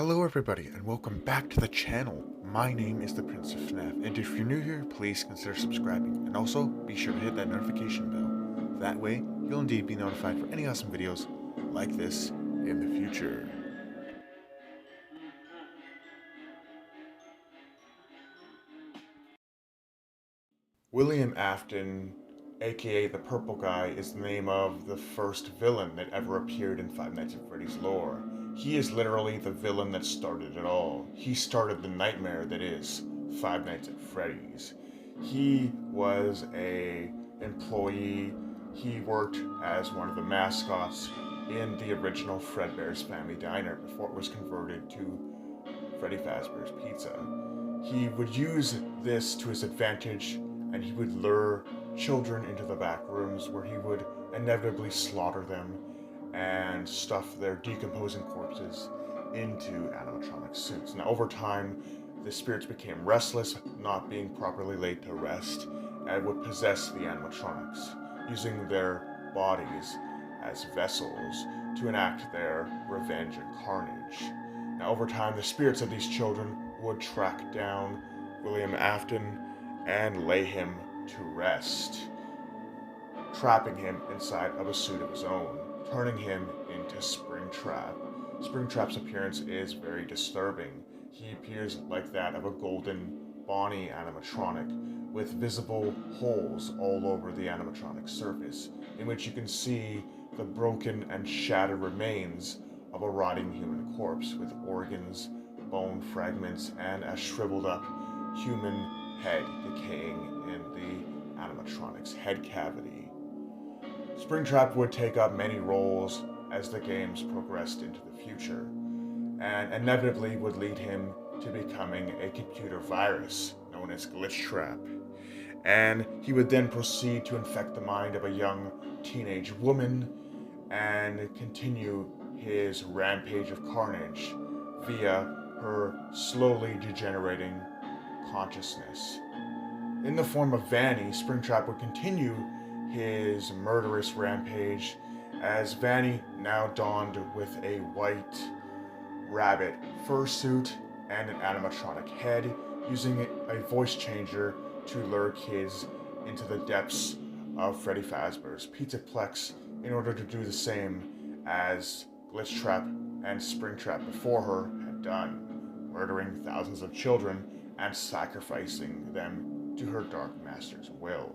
Hello everybody and welcome back to the channel. My name is the Prince of FNAF, and if you're new here, please consider subscribing, and also be sure to hit that notification bell. That way, you'll indeed be notified for any awesome videos like this in the future. William Afton, aka the Purple Guy, is the name of the first villain that ever appeared in Five Nights at Freddy's lore. He is literally the villain that started it all. He started the nightmare that is Five Nights at Freddy's. He was a employee. He worked as one of the mascots in the original Fredbear's Family Diner before it was converted to Freddy Fazbear's Pizza. He would use this to his advantage, and he would lure children into the back rooms where he would inevitably slaughter them and stuff their decomposing corpses into animatronic suits. Now, over time, the spirits became restless, not being properly laid to rest, and would possess the animatronics, using their bodies as vessels to enact their revenge and carnage. Now, over time, the spirits of these children would track down William Afton and lay him to rest, trapping him inside of a suit of his own, turning him into Springtrap. Springtrap's appearance is very disturbing. He appears like that of a golden Bonnie animatronic, with visible holes all over the animatronic's surface, in which you can see the broken and shattered remains of a rotting human corpse, with organs, bone fragments, and a shriveled up human head decaying in the animatronic's head cavity. Springtrap would take up many roles as the games progressed into the future, and inevitably would lead him to becoming a computer virus known as Glitchtrap. And he would then proceed to infect the mind of a young teenage woman and continue his rampage of carnage via her slowly degenerating consciousness. In the form of Vanny, Springtrap would continue his murderous rampage as Vanny now donned with a white rabbit fursuit and an animatronic head, using a voice changer to lure kids into the depths of Freddy Fazbear's Pizzaplex in order to do the same as Glitchtrap and Springtrap before her had done, murdering thousands of children and sacrificing them to her dark master's will.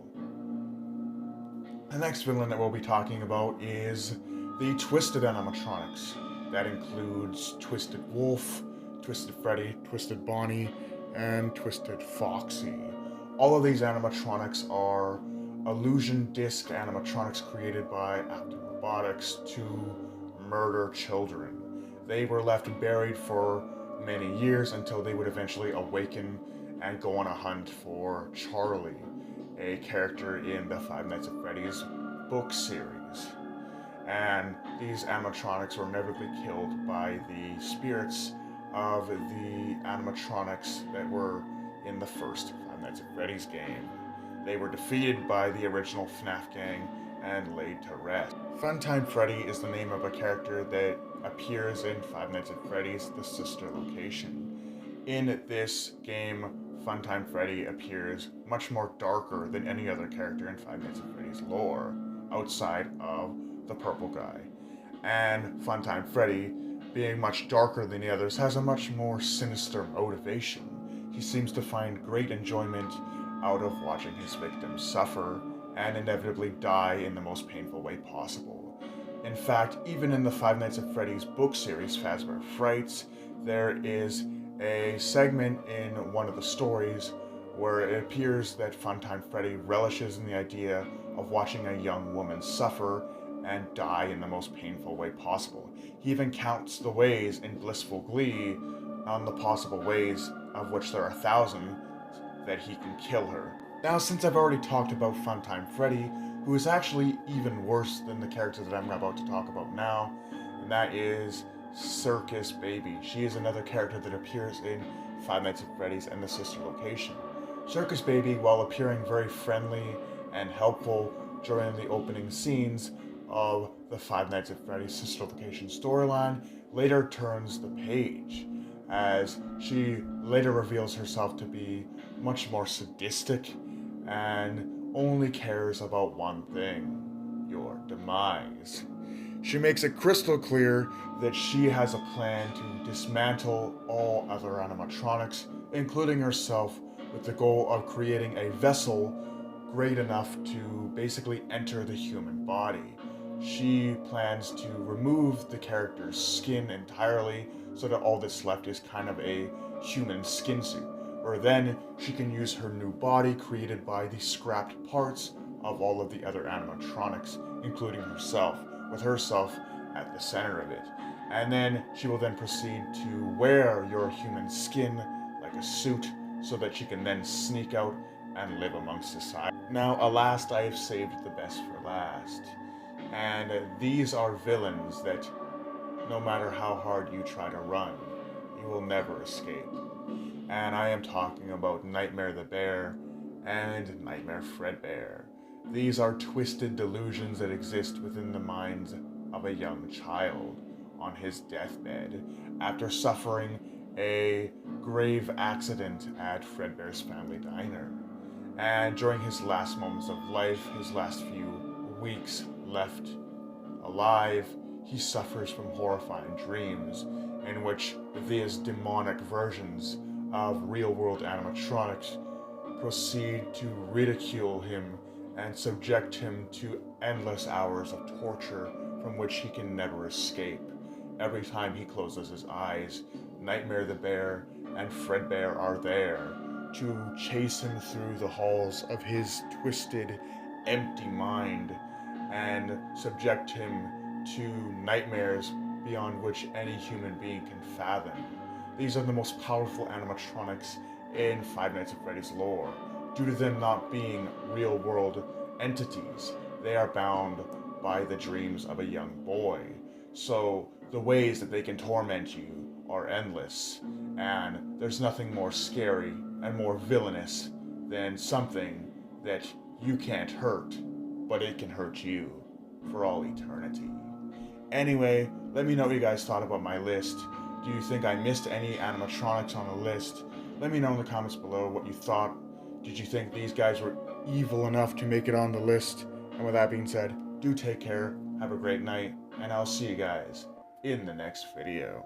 The next villain that we'll be talking about is the Twisted Animatronics. That includes Twisted Wolf, Twisted Freddy, Twisted Bonnie, and Twisted Foxy. All of these animatronics are illusion disc animatronics created by Afton Robotics to murder children. They were left buried for many years until they would eventually awaken and go on a hunt for Charlie, a character in the Five Nights at Freddy's book series. And these animatronics were inevitably killed by the spirits of the animatronics that were in the first Five Nights at Freddy's game. They were defeated by the original FNAF gang and laid to rest. Funtime Freddy is the name of a character that appears in Five Nights at Freddy's The Sister Location. In this game, Funtime Freddy appears much more darker than any other character in Five Nights at Freddy's lore, outside of the Purple Guy. And Funtime Freddy, being much darker than the others, has a much more sinister motivation. He seems to find great enjoyment out of watching his victims suffer and inevitably die in the most painful way possible. In fact, even in the Five Nights at Freddy's book series, Fazbear Frights, there is a segment in one of the stories where it appears that Funtime Freddy relishes in the idea of watching a young woman suffer and die in the most painful way possible. He even counts the ways in blissful glee on the possible ways, of which there are 1,000, that he can kill her. Now, since I've already talked about Funtime Freddy, who is actually even worse than the character that I'm about to talk about now, and that is Circus Baby. She is another character that appears in Five Nights at Freddy's and the Sister Location. Circus Baby, while appearing very friendly and helpful during the opening scenes of the Five Nights at Freddy's Sister Location storyline, later turns the page. as she later reveals herself to be much more sadistic and only cares about one thing: your demise. She makes it crystal clear that she has a plan to dismantle all other animatronics, including herself, with the goal of creating a vessel great enough to basically enter the human body. She plans to remove the character's skin entirely so that all that's left is kind of a human skin suit, where then she can use her new body created by the scrapped parts of all of the other animatronics, including herself, with herself at the center of it. And then she will then proceed to wear your human skin like a suit so that she can then sneak out and live amongst society. Now, alas, I have saved the best for last. And these are villains that, no matter how hard you try to run, you will never escape. And I am talking about Nightmare the Bear and Nightmare Fredbear. These are twisted delusions that exist within the minds of a young child on his deathbed after suffering a grave accident at Fredbear's family diner. And during his last moments of life, his last few weeks left alive, he suffers from horrifying dreams in which these demonic versions of real-world animatronics proceed to ridicule him and subject him to endless hours of torture from which he can never escape. Every time he closes his eyes, Nightmare the Bear and Fredbear are there to chase him through the halls of his twisted, empty mind and subject him to nightmares beyond which any human being can fathom. These are the most powerful animatronics in Five Nights at Freddy's lore. Due to them not being real-world entities, they are bound by the dreams of a young boy. So the ways that they can torment you are endless, and there's nothing more scary and more villainous than something that you can't hurt, but it can hurt you for all eternity. Anyway, let me know what you guys thought about my list. Do you think I missed any animatronics on the list? Let me know in the comments below what you thought. Did you think these guys were evil enough to make it on the list? And with that being said, do take care, have a great night, and I'll see you guys in the next video.